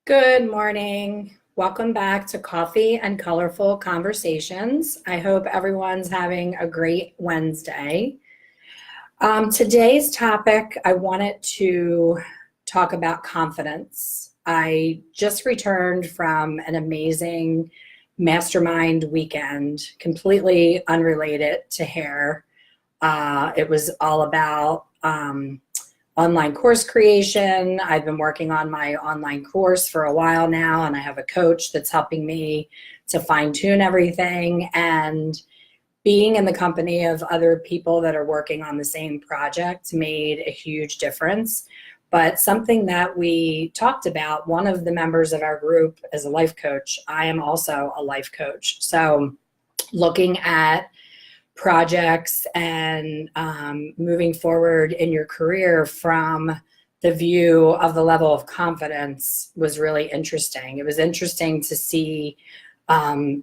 Good morning. Welcome back to Coffee and Colorful Conversations. I hope everyone's having a great Wednesday. Today's topic, I wanted to talk about confidence. I just returned from an amazing mastermind weekend, completely unrelated to hair. It was all about online course creation. I've been working on my online course for a while now, and I have a coach that's helping me to fine tune everything. And being in the company of other people that are working on the same project made a huge difference. But something that we talked about, one of the members of our group is a life coach. I am also a life coach. So looking at projects and moving forward in your career from the view of the level of confidence was really interesting. It was interesting to see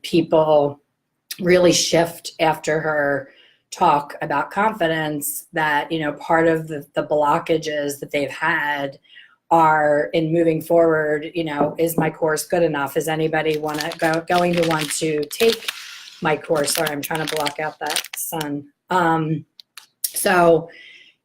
people really shift after her talk about confidence, that, you know, part of the blockages that they've had are in moving forward. You know, is my course good enough? Is anybody going to want to take my course? Sorry, I'm trying to block out that sun. So,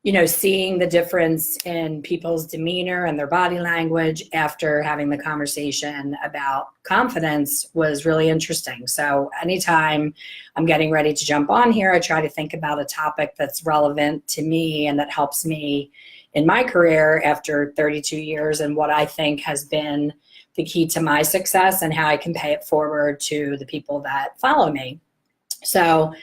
you know, seeing the difference in people's demeanor and their body language after having the conversation about confidence was really interesting. So anytime I'm getting ready to jump on here, I try to think about a topic that's relevant to me and that helps me in my career after 32 years, and what I think has been the key to my success and how I can pay it forward to the people that follow me. So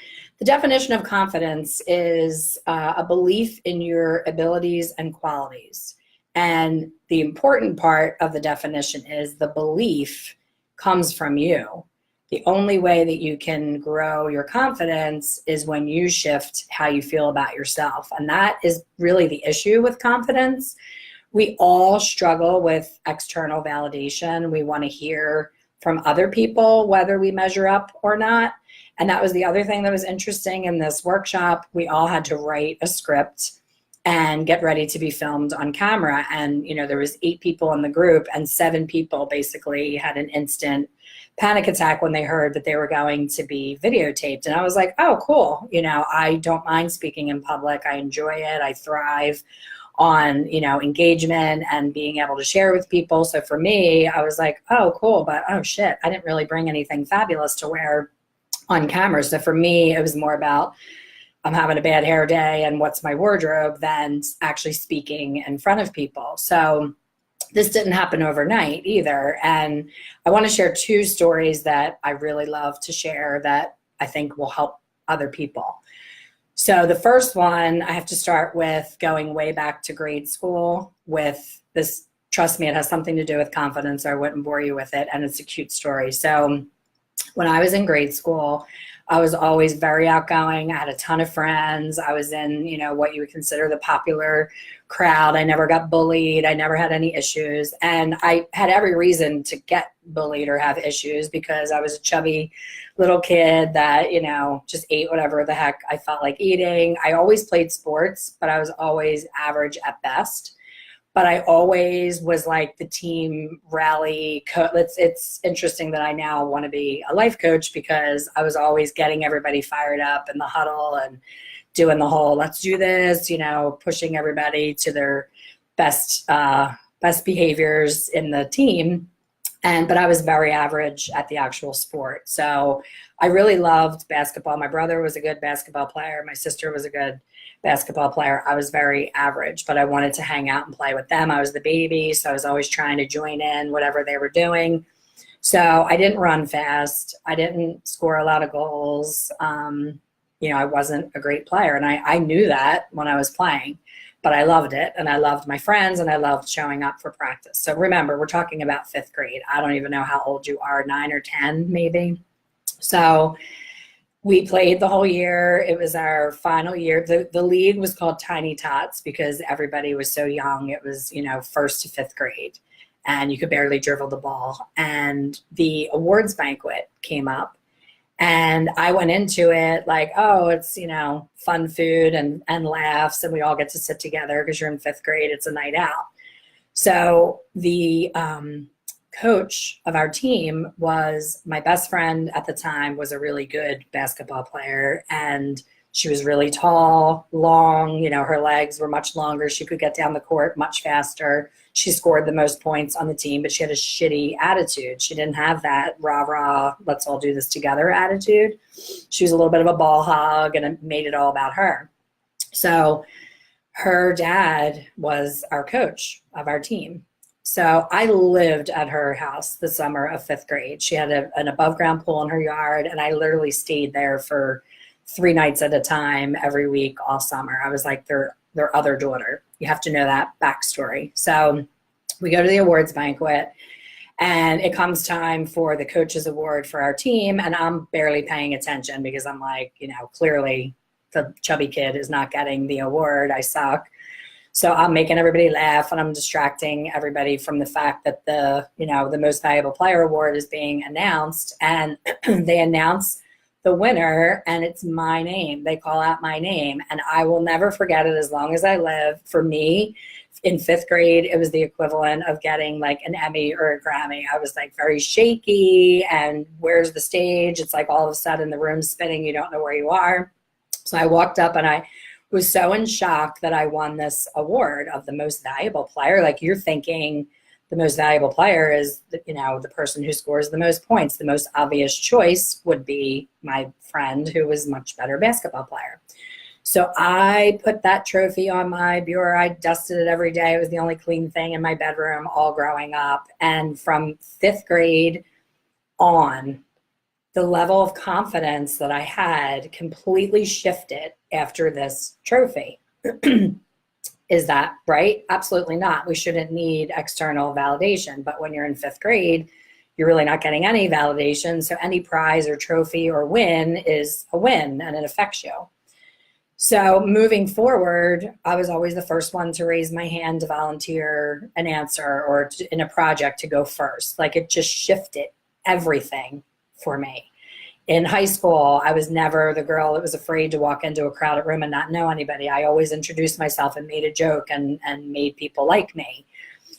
the definition of confidence is a belief in your abilities and qualities. And the important part of the definition is the belief comes from you. The only way that you can grow your confidence is when you shift how you feel about yourself. And that is really the issue with confidence. We all struggle with external validation. We want to hear from other people whether we measure up or not. And that was the other thing that was interesting in this workshop. We all had to write a script and get ready to be filmed on camera. And, you know, there was 8 people in the group, and 7 people basically had an instant panic attack when they heard that they were going to be videotaped. And I was like, oh, cool. You know, I don't mind speaking in public. I enjoy it. I thrive on, you know, engagement and being able to share with people. So for me, I was like, oh, cool. But oh shit, I didn't really bring anything fabulous to wear on camera. So for me, it was more about I'm having a bad hair day and what's my wardrobe than actually speaking in front of people. So this didn't happen overnight either. And I want to share 2 stories that I really love to share that I think will help other people. So the first one, I have to start with going way back to grade school with this. Trust me, it has something to do with confidence, or I wouldn't bore you with it. And it's a cute story. So when I was in grade school, I was always very outgoing. I had a ton of friends. I was in, you know, what you would consider the popular crowd. I never got bullied. I never had any issues. And I had every reason to get bullied or have issues because I was a chubby little kid that, you know, just ate whatever the heck I felt like eating. I always played sports, but I was always average at best. But I always was like the team rally coach. It's interesting that I now want to be a life coach because I was always getting everybody fired up in the huddle and doing the whole let's do this, you know, pushing everybody to their best behaviors in the team. But I was very average at the actual sport. So I really loved basketball. My brother was a good basketball player. My sister was a good basketball player. I was very average, but I wanted to hang out and play with them. I was the baby, so I was always trying to join in whatever they were doing. So I didn't run fast. I didn't score a lot of goals. You know, I wasn't a great player, and I knew that when I was playing, but I loved it, and I loved my friends, and I loved showing up for practice. So remember, we're talking about 5th grade. I don't even know how old you are, 9 or 10 maybe. So we played the whole year. It was our final year. The league was called Tiny Tots because everybody was so young. It was, you know, 1st to 5th grade, and you could barely dribble the ball. And the awards banquet came up, and I went into it like, oh, it's, you know, fun food and laughs, and we all get to sit together because you're in 5th grade. It's a night out. So the coach of our team was my best friend at the time, was a really good basketball player, and she was really tall, long, her legs were much longer. She could get down the court much faster. She scored the most points on the team, but she had a shitty attitude. She didn't have that rah, rah, let's all do this together attitude. She was a little bit of a ball hog, and it made it all about her. So her dad was our coach of our team. So I lived at her house the summer of 5th grade. She had an above ground pool in her yard, and I literally stayed there for 3 nights at a time every week all summer. I was like their other daughter. You have to know that backstory. So we go to the awards banquet, and it comes time for the coaches award for our team, and I'm barely paying attention because I'm like, clearly the chubby kid is not getting the award. I suck. So I'm making everybody laugh, and I'm distracting everybody from the fact that the most valuable player award is being announced, and they announce the winner, and it's my name. They call out my name, and I will never forget it as long as I live. For me, in 5th grade, it was the equivalent of getting like an Emmy or a Grammy. I was like very shaky, and where's the stage? It's like all of a sudden the room's spinning. You don't know where you are. So I walked up, and I was so in shock that I won this award of the most valuable player. Like, you're thinking the most valuable player is the person who scores the most points. The most obvious choice would be my friend, who was a much better basketball player. So I put that trophy on my bureau. I dusted it every day. It was the only clean thing in my bedroom all growing up. And from 5th grade on, the level of confidence that I had completely shifted after this trophy. Is that right? Absolutely not. We shouldn't need external validation. But when you're in 5th grade, you're really not getting any validation. So any prize or trophy or win is a win, and it affects you. So moving forward, I was always the first one to raise my hand to volunteer an answer or in a project to go first. Like, it just shifted everything for me. In high school, I was never the girl that was afraid to walk into a crowded room and not know anybody. I always introduced myself and made a joke and made people like me.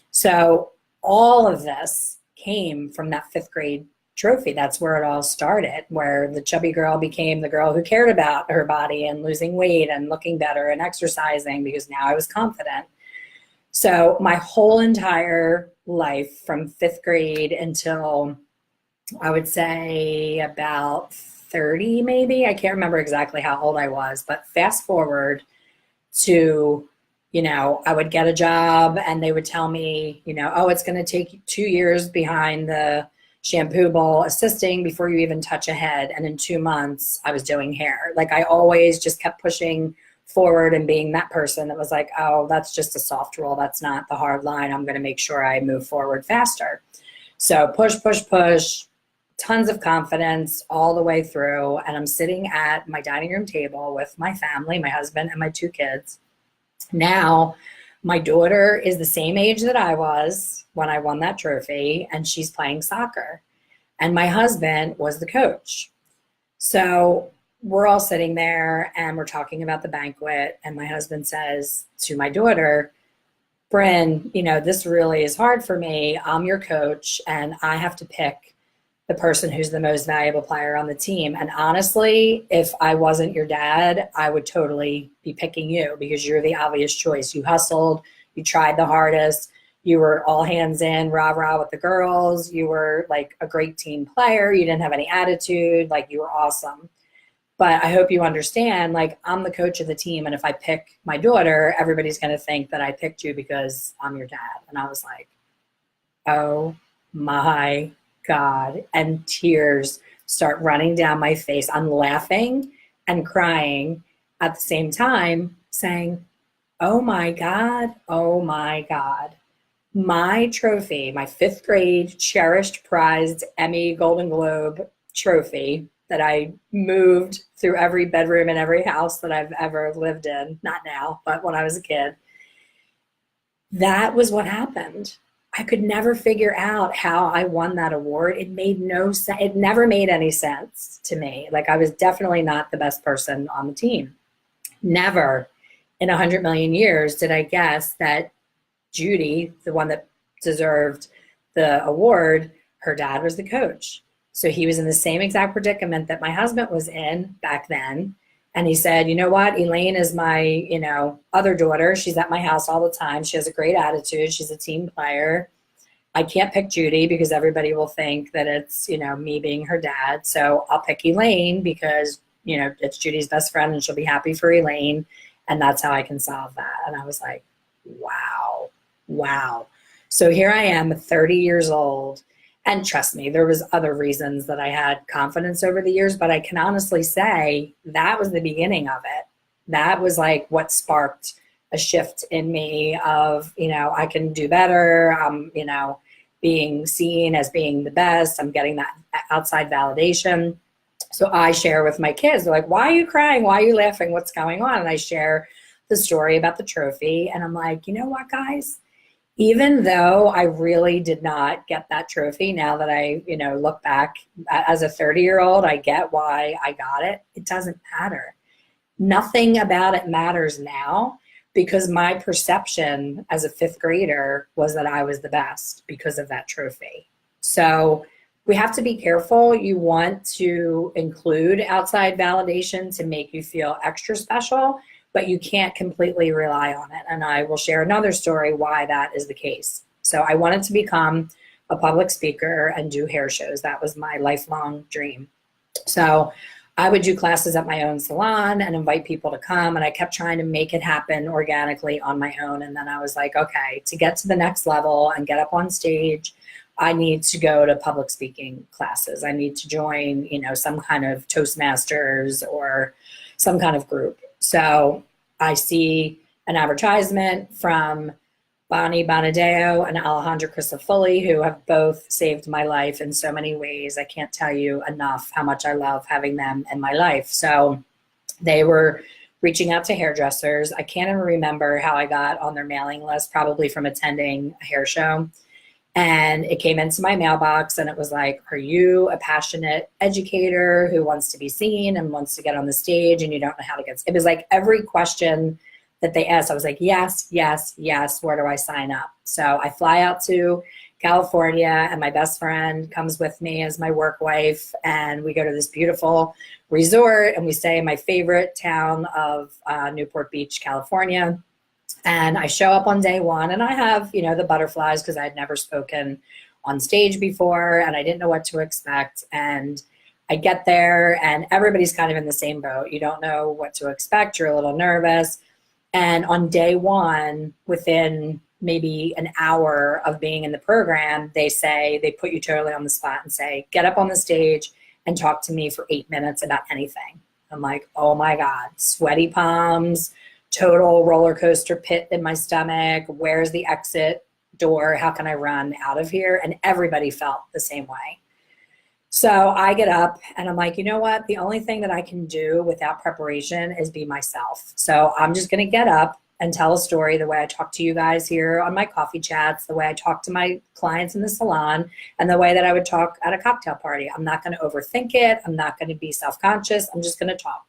So all of this came from that 5th grade trophy. That's where it all started, where the chubby girl became the girl who cared about her body and losing weight and looking better and exercising, because now I was confident. So my whole entire life from 5th grade until I would say about 30, maybe. I can't remember exactly how old I was, but fast forward to, I would get a job and they would tell me, oh, it's going to take you 2 years behind the shampoo bowl assisting before you even touch a head. And in 2 months, I was doing hair. Like, I always just kept pushing forward and being that person that was like, oh, that's just a soft roll. That's not the hard line. I'm going to make sure I move forward faster. So push, push, push. Tons of confidence all the way through. And I'm sitting at my dining room table with my family, my husband and my 2 kids. Now, my daughter is the same age that I was when I won that trophy, and she's playing soccer. And my husband was the coach. So we're all sitting there and we're talking about the banquet. And my husband says to my daughter, Bryn, this really is hard for me. I'm your coach, and I have to pick the person who's the most valuable player on the team. And honestly, if I wasn't your dad, I would totally be picking you, because you're the obvious choice. You hustled, you tried the hardest, you were all hands in, rah, rah with the girls. You were like a great team player. You didn't have any attitude. Like, you were awesome. But I hope you understand, like, I'm the coach of the team. And if I pick my daughter, everybody's going to think that I picked you because I'm your dad. And I was like, oh my God. And tears start running down my face. I'm laughing and crying at the same time, saying, oh my God, oh my God. My trophy, my 5th grade cherished, prized Emmy Golden Globe trophy that I moved through every bedroom and every house that I've ever lived in, not now, but when I was a kid. That was what happened. I could never figure out how I won that award. It made no sense. It never made any sense to me. Like, I was definitely not the best person on the team. Never in 100 million years did I guess that Judy, the one that deserved the award, her dad was the coach. So he was in the same exact predicament that my husband was in back then. And he said, you know what, Elaine is my, other daughter. She's at my house all the time. She has a great attitude. She's a team player. I can't pick Judy because everybody will think that it's, me being her dad. So I'll pick Elaine because, it's Judy's best friend and she'll be happy for Elaine. And that's how I can solve that. And I was like, wow. So here I am, 30 years old. And trust me, there was other reasons that I had confidence over the years, but I can honestly say that was the beginning of it. That was like what sparked a shift in me of, I can do better. I'm, being seen as being the best. I'm getting that outside validation. So I share with my kids, they're like, why are you crying? Why are you laughing? What's going on? And I share the story about the trophy. And I'm like, you know what, guys? Even though I really did not get that trophy, now that I, look back as a 30-year-old, I get why I got it. It doesn't matter. Nothing about it matters now because my perception as a 5th grader was that I was the best because of that trophy. So we have to be careful. You want to include outside validation to make you feel extra special, but you can't completely rely on it. And I will share another story why that is the case. So I wanted to become a public speaker and do hair shows. That was my lifelong dream. So I would do classes at my own salon and invite people to come. And I kept trying to make it happen organically on my own. And then I was like, okay, to get to the next level and get up on stage, I need to go to public speaking classes. I need to join, some kind of Toastmasters or some kind of group. So I see an advertisement from Bonnie Bonadeo and Alejandra Crisafulli, who have both saved my life in so many ways. I can't tell you enough how much I love having them in my life. So they were reaching out to hairdressers. I can't even remember how I got on their mailing list, probably from attending a hair show. And it came into my mailbox and it was like, are you a passionate educator who wants to be seen and wants to get on the stage and you don't know how to get, it was like every question that they asked, I was like, yes, where do I sign up? So I fly out to California and my best friend comes with me as my work wife and we go to this beautiful resort and we stay in my favorite town of Newport Beach, California. And I show up on day one and I have, the butterflies because I had never spoken on stage before and I didn't know what to expect. And I get there and everybody's kind of in the same boat. You don't know what to expect. You're a little nervous. And on day one, within maybe an hour of being in the program, they put you totally on the spot and say, get up on the stage and talk to me for 8 minutes about anything. I'm like, oh my God, sweaty palms, total roller coaster pit in my stomach. Where's the exit door? How can I run out of here? And everybody felt the same way. So I get up and I'm like, you know what? The only thing that I can do without preparation is be myself. So I'm just going to get up and tell a story the way I talk to you guys here on my coffee chats, the way I talk to my clients in the salon, and the way that I would talk at a cocktail party. I'm not going to overthink it. I'm not going to be self-conscious. I'm just going to talk.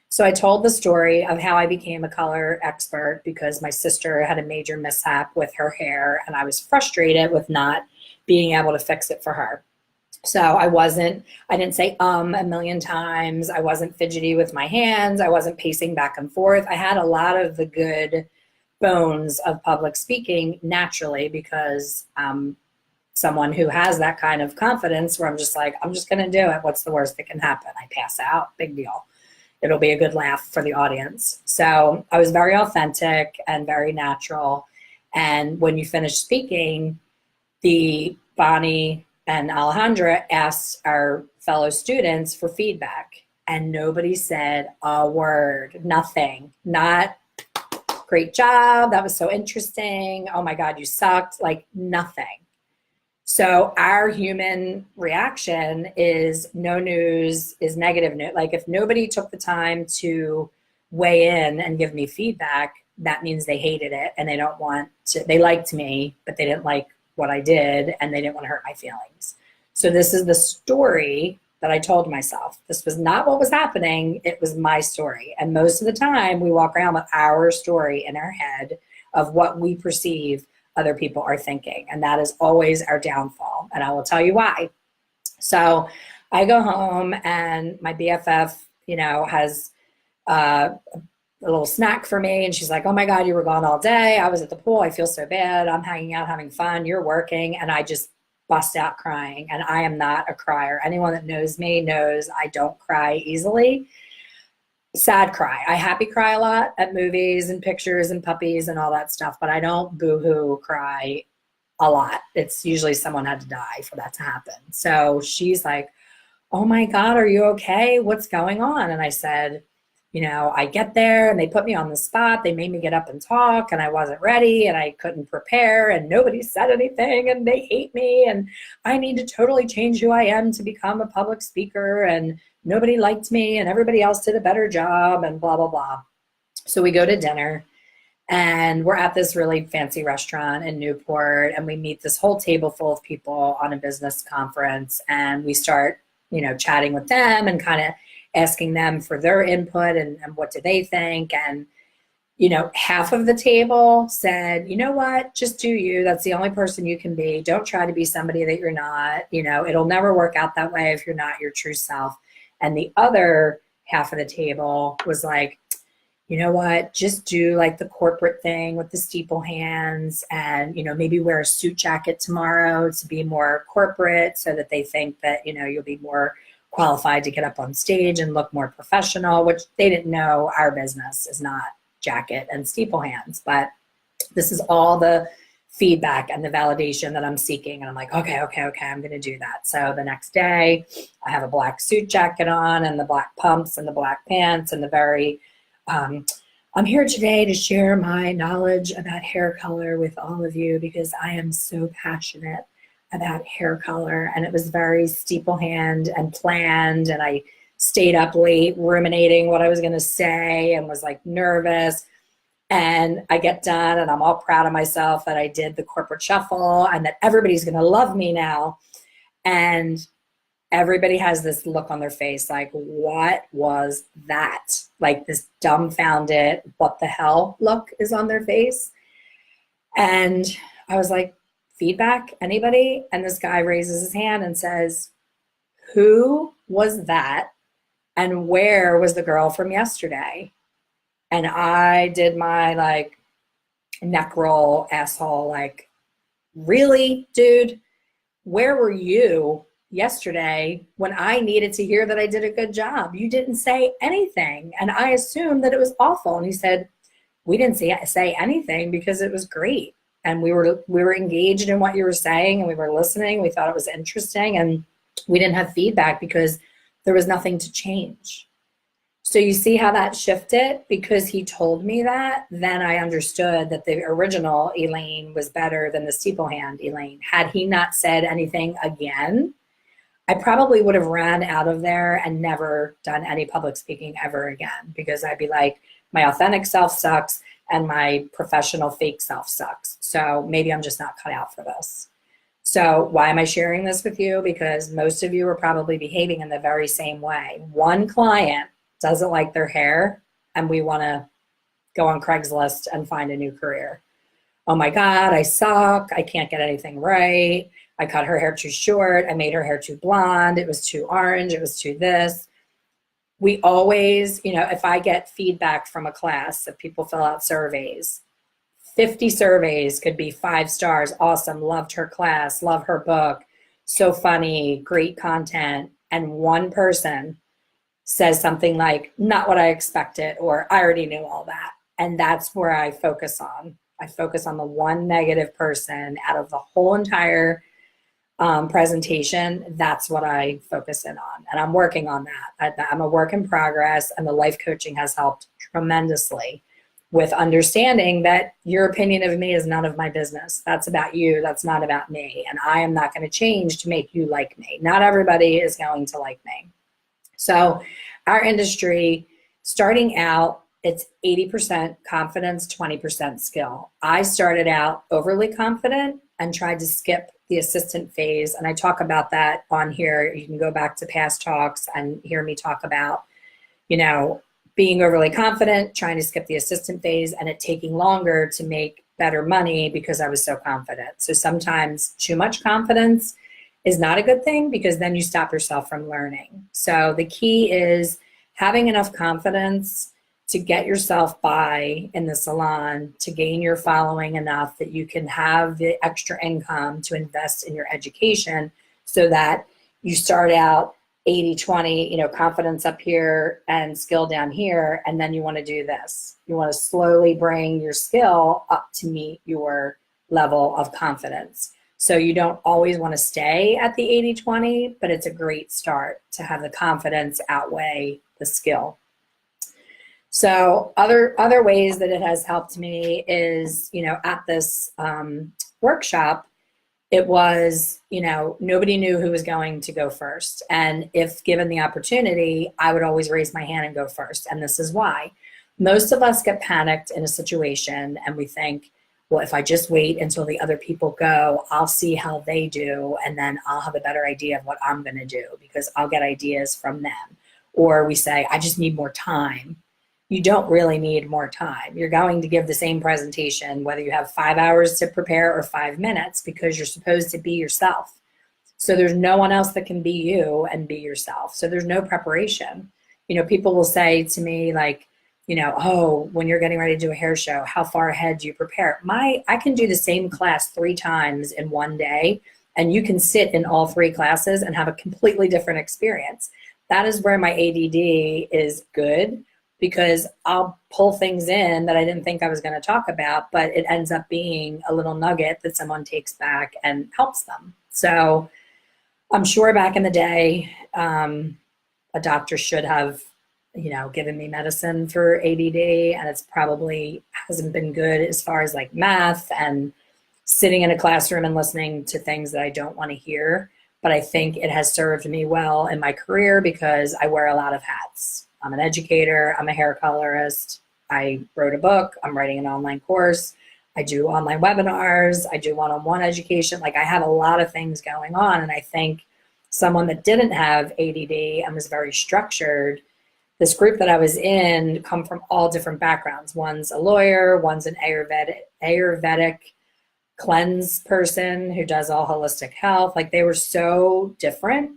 So I told the story of how I became a color expert because my sister had a major mishap with her hair and I was frustrated with not being able to fix it for her. So I didn't say a million times. I wasn't fidgety with my hands. I wasn't pacing back and forth. I had a lot of the good bones of public speaking naturally because I'm someone who has that kind of confidence where I'm just like, I'm just going to do it. What's the worst that can happen? I pass out, big deal. It'll be a good laugh for the audience. So I was very authentic and very natural. And when you finish speaking, the Bonnie and Alejandra asked our fellow students for feedback and nobody said a word, nothing, not great job, that was so interesting, oh my God, you sucked, like nothing. So our human reaction is no news is negative news. Like if nobody took the time to weigh in and give me feedback, that means they hated it and they don't want to, they liked me, but they didn't like what I did and they didn't want to hurt my feelings. So this is the story that I told myself. This was not what was happening, it was my story. And most of the time we walk around with our story in our head of what we perceive other people are thinking. And that is always our downfall. And I will tell you why. So I go home and my BFF, has a little snack for me. And she's like, oh my God, you were gone all day. I was at the pool. I feel so bad. I'm hanging out, having fun. You're working. And I just bust out crying. And I am not a crier. Anyone that knows me knows I don't cry easily. Sad cry. I happy cry a lot at movies and pictures and puppies and all that stuff, but I don't boo-hoo cry a lot. It's usually someone had to die for that to happen. So she's like, oh my God, are you okay? What's going on? And I said, I get there and they put me on the spot. They made me get up and talk and I wasn't ready and I couldn't prepare and nobody said anything and they hate me and I need to totally change who I am to become a public speaker and nobody liked me and everybody else did a better job and blah, blah, blah. So we go to dinner and we're at this really fancy restaurant in Newport and we meet this whole table full of people on a business conference and we start, chatting with them and kind of asking them for their input and what do they think. And, half of the table said, you know what, just do you. That's the only person you can be. Don't try to be somebody that you're not. It'll never work out that way if you're not your true self. And the other half of the table was like, you know what, just do like the corporate thing with the steeple hands and, maybe wear a suit jacket tomorrow to be more corporate so that they think that, you'll be more qualified to get up on stage and look more professional, which they didn't know our business is not jacket and steeple hands. But this is all the feedback and the validation that I'm seeking. And I'm like, okay, I'm going to do that. So the next day I have a black suit jacket on and the black pumps and the black pants and the very, I'm here today to share my knowledge about hair color with all of you because I am so passionate about hair color. And it was very steeplehand and planned. And I stayed up late ruminating what I was going to say and was like nervous. And I get done and I'm all proud of myself that I did the corporate shuffle and that everybody's going to love me now. And everybody has this look on their face like, what was that? Like this dumbfounded, what the hell look is on their face. And I was like, feedback, anybody? And this guy raises his hand and says, who was that? And where was the girl from yesterday? And I did my like neck roll asshole, like, really, dude? Where were you yesterday when I needed to hear that I did a good job? You didn't say anything. And I assumed that it was awful. And he said, we didn't say anything because it was great. And we were engaged in what you were saying and we were listening. We thought it was interesting and we didn't have feedback because there was nothing to change. So you see how that shifted? Because he told me that, then I understood that the original Elaine was better than the steeplehand Elaine. Had he not said anything again, I probably would have ran out of there and never done any public speaking ever again, because I'd be like, my authentic self sucks and my professional fake self sucks. So maybe I'm just not cut out for this. So why am I sharing this with you? Because most of you are probably behaving in the very same way. One client doesn't like their hair and we want to go on Craigslist and find a new career. Oh my God, I suck. I can't get anything right. I cut her hair too short. I made her hair too blonde. It was too orange. It was too this. We always, if I get feedback from a class, if people fill out surveys, 50 surveys could be 5 stars, awesome, loved her class, love her book, so funny, great content. And one person says something like, not what I expected, or I already knew all that. And that's where I focus on. I focus on the one negative person out of the whole entire presentation. That's what I focus in on. And I'm working on that. I'm a work in progress, and the life coaching has helped tremendously with understanding that your opinion of me is none of my business. That's about you. That's not about me. And I am not going to change to make you like me. Not everybody is going to like me. So our industry, starting out, it's 80% confidence, 20% skill. I started out overly confident and tried to skip the assistant phase. And I talk about that on here. You can go back to past talks and hear me talk about, being overly confident, trying to skip the assistant phase, and it taking longer to make better money because I was so confident. So sometimes too much confidence is not a good thing because then you stop yourself from learning. So the key is having enough confidence to get yourself by in the salon, to gain your following enough that you can have the extra income to invest in your education so that you start out 80-20, confidence up here and skill down here, and then you want to do this. You want to slowly bring your skill up to meet your level of confidence. So you don't always want to stay at the 80-20, but it's a great start to have the confidence outweigh the skill. So other ways that it has helped me is, at this workshop, it was, nobody knew who was going to go first. And if given the opportunity, I would always raise my hand and go first. And this is why. Most of us get panicked in a situation and we think, well, if I just wait until the other people go, I'll see how they do, and then I'll have a better idea of what I'm going to do because I'll get ideas from them. Or we say, I just need more time. You don't really need more time. You're going to give the same presentation, whether you have 5 hours to prepare or 5 minutes, because you're supposed to be yourself. So there's no one else that can be you and be yourself. So there's no preparation. People will say to me like, oh, when you're getting ready to do a hair show, how far ahead do you prepare? I can do the same class 3 times in one day, and you can sit in all 3 classes and have a completely different experience. That is where my ADD is good, because I'll pull things in that I didn't think I was going to talk about, but it ends up being a little nugget that someone takes back and helps them. So I'm sure back in the day, a doctor should have, given me medicine for ADD, and it's probably hasn't been good as far as like math and sitting in a classroom and listening to things that I don't want to hear. But I think it has served me well in my career because I wear a lot of hats. I'm an educator, I'm a hair colorist, I wrote a book, I'm writing an online course, I do online webinars, I do one-on-one education. Like I have a lot of things going on, and I think someone that didn't have ADD and was very structured, this group that I was in come from all different backgrounds. One's a lawyer, one's an Ayurvedic cleanse person who does all holistic health. Like they were so different,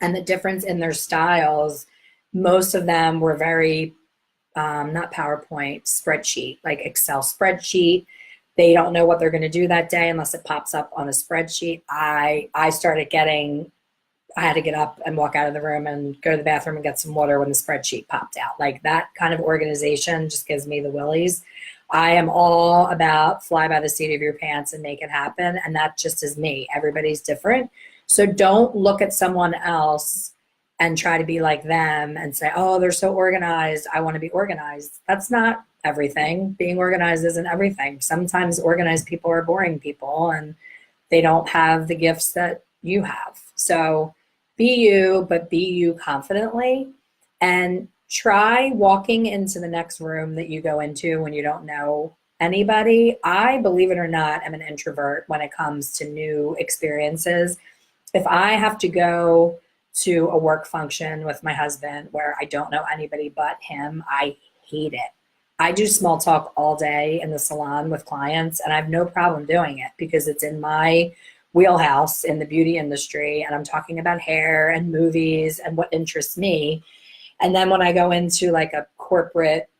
and the difference in their styles, most of them were very, not PowerPoint, spreadsheet, like Excel spreadsheet. They don't know what they're going to do that day unless it pops up on a spreadsheet. I had to get up and walk out of the room and go to the bathroom and get some water when the spreadsheet popped out. Like that kind of organization just gives me the willies. I am all about fly by the seat of your pants and make it happen. And that just is me. Everybody's different. So don't look at someone else and try to be like them and say, oh, they're so organized, I want to be organized. That's not everything. Being organized isn't everything. Sometimes organized people are boring people and they don't have the gifts that you have. So be you, but be you confidently, and try walking into the next room that you go into when you don't know anybody. I, believe it or not, am an introvert when it comes to new experiences. If I have to go to a work function with my husband where I don't know anybody but him, I hate it. I do small talk all day in the salon with clients, and I have no problem doing it because it's in my wheelhouse in the beauty industry, and I'm talking about hair and movies and what interests me. And then when I go into like a corporate,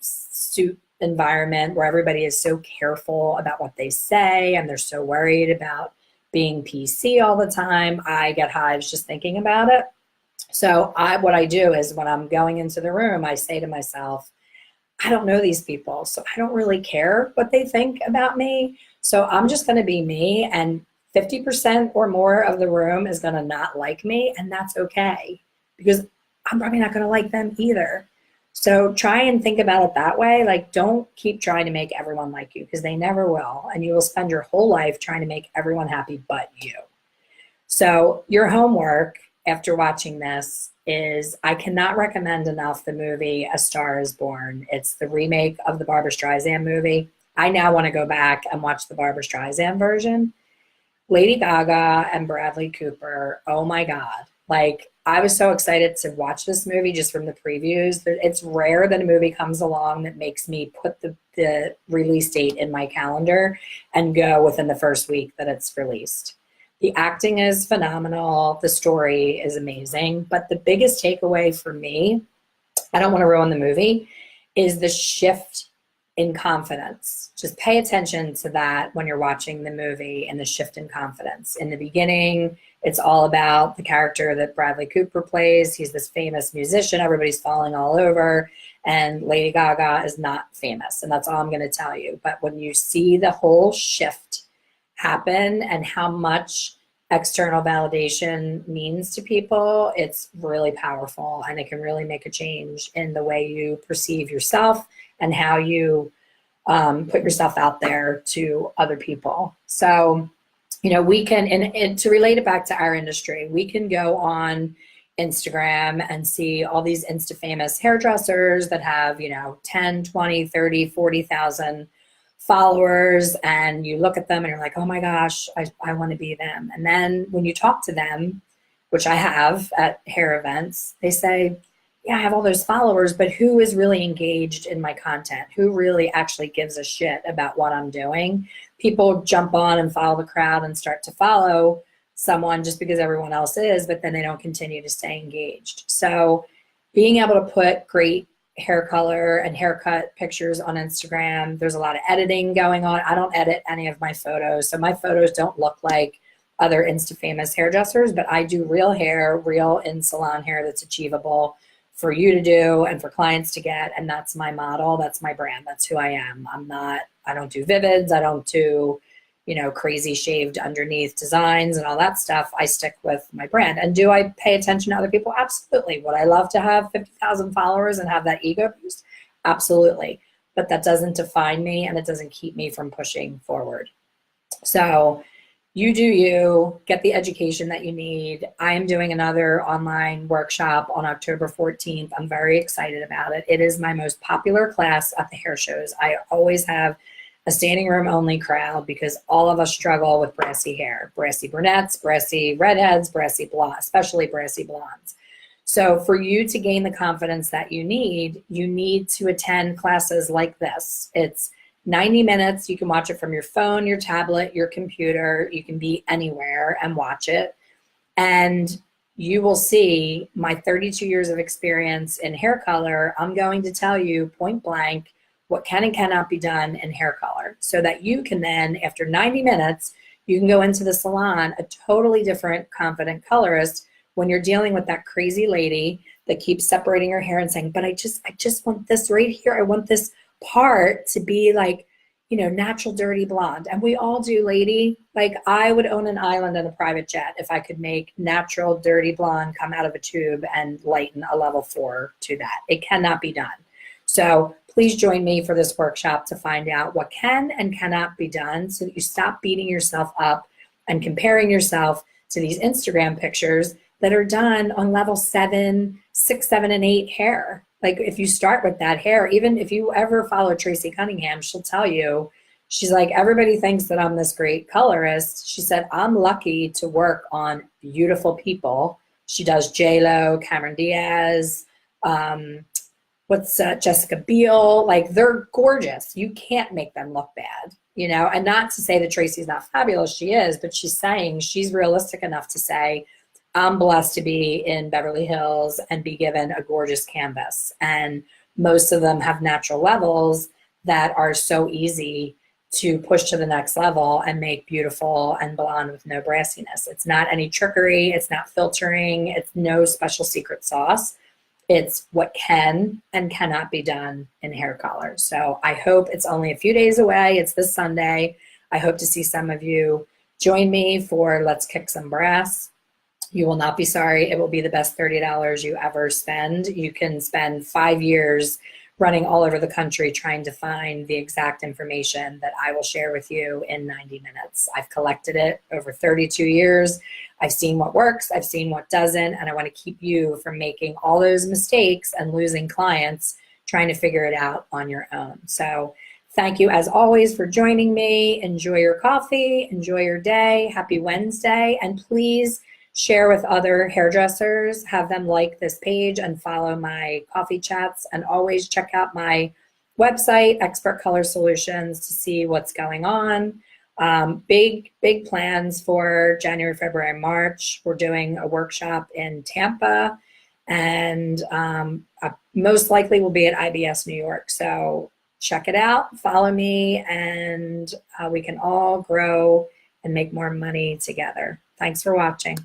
suit environment where everybody is so careful about what they say and they're so worried about being PC all the time, I get hives just thinking about it. So what I do is when I'm going into the room, I say to myself, I don't know these people, so I don't really care what they think about me. So I'm just going to be me, and 50% or more of the room is going to not like me, and that's okay because I'm probably not going to like them either. So try and think about it that way. Like, don't keep trying to make everyone like you because they never will. And you will spend your whole life trying to make everyone happy but you. So your homework after watching this is, I cannot recommend enough the movie A Star is Born. It's the remake of the Barbra Streisand movie. I now want to go back and watch the Barbra Streisand version. Lady Gaga and Bradley Cooper, oh my God. Like, I was so excited to watch this movie just from the previews. It's rare that a movie comes along that makes me put the release date in my calendar and go within the first week that it's released. The acting is phenomenal. The story is amazing. But the biggest takeaway for me, I don't want to ruin the movie, is the shift in confidence. Just pay attention to that when you're watching the movie and the shift in confidence. In the beginning, it's all about the character that Bradley Cooper plays. He's this famous musician. Everybody's falling all over. And Lady Gaga is not famous. And that's all I'm going to tell you. But when you see the whole shift happen and how much external validation means to people, it's really powerful. And it can really make a change in the way you perceive yourself and how you put yourself out there to other people. So, you know, we can, and to relate it back to our industry, we can go on Instagram and see all these Insta famous hairdressers that have, you know, 10, 20, 30, 40,000 followers. And you look at them and you're like, oh my gosh, I want to be them. And then when you talk to them, which I have at hair events, they say, yeah, I have all those followers, but who is really engaged in my content? Who really actually gives a shit about what I'm doing? People jump on and follow the crowd and start to follow someone just because everyone else is, but then they don't continue to stay engaged. So being able to put great hair color and haircut pictures on Instagram, there's a lot of editing going on. I don't edit any of my photos, so my photos don't look like other Insta famous hairdressers, but I do real hair, real in salon hair that's achievable for you to do and for clients to get. And that's my model. That's my brand. That's who I am. I don't do vivids. I don't do, you know, crazy shaved underneath designs and all that stuff. I stick with my brand. And do I pay attention to other people? Absolutely. Would I love to have 50,000 followers and have that ego boost? Absolutely. But that doesn't define me and it doesn't keep me from pushing forward. So you do you, get the education that you need. I am doing another online workshop on October 14th. I'm very excited about it. It is my most popular class at the hair shows. I always have a standing room only crowd because all of us struggle with brassy hair, brassy brunettes, brassy redheads, brassy blondes, especially brassy blondes. So for you to gain the confidence that you need to attend classes like this. It's 90 minutes. You can watch it from your phone, your tablet, your computer. You can be anywhere and watch it. And you will see my 32 years of experience in hair color. I'm going to tell you point blank what can and cannot be done in hair color so that you can then, after 90 minutes, you can go into the salon a totally different, confident colorist when you're dealing with that crazy lady that keeps separating her hair and saying, but I just want this right here. I want this part to be like, you know, natural dirty blonde. And we all do, lady. Like I would own an island in a private jet if I could make natural dirty blonde come out of a tube and lighten a level 4 to that. It cannot be done. So please join me for this workshop to find out what can and cannot be done so that you stop beating yourself up and comparing yourself to these Instagram pictures that are done on level 7, 6, 7, and 8 hair. Like if you start with that hair, even if you ever follow Tracy Cunningham, she'll tell you, she's like, everybody thinks that I'm this great colorist. She said, I'm lucky to work on beautiful people. She does J-Lo, Cameron Diaz, Jessica Biel. Like they're gorgeous. You can't make them look bad, you know, and not to say that Tracy's not fabulous. She is, but she's saying she's realistic enough to say, I'm blessed to be in Beverly Hills and be given a gorgeous canvas. And most of them have natural levels that are so easy to push to the next level and make beautiful and blonde with no brassiness. It's not any trickery. It's not filtering. It's no special secret sauce. It's what can and cannot be done in hair color. So I hope it's only a few days away. It's this Sunday. I hope to see some of you join me for Let's Kick Some Brass. You will not be sorry. It will be the best $30 you ever spend. You can spend 5 years running all over the country trying to find the exact information that I will share with you in 90 minutes. I've collected it over 32 years. I've seen what works, I've seen what doesn't, and I want to keep you from making all those mistakes and losing clients trying to figure it out on your own. So thank you as always for joining me. Enjoy your coffee, enjoy your day. Happy Wednesday, and please share with other hairdressers, have them like this page and follow my coffee chats, and always check out my website, Expert Color Solutions, to see what's going on. Big plans for January, February, March. We're doing a workshop in Tampa, and most likely will be at IBS New York. So check it out, follow me, and we can all grow and make more money together. Thanks for watching.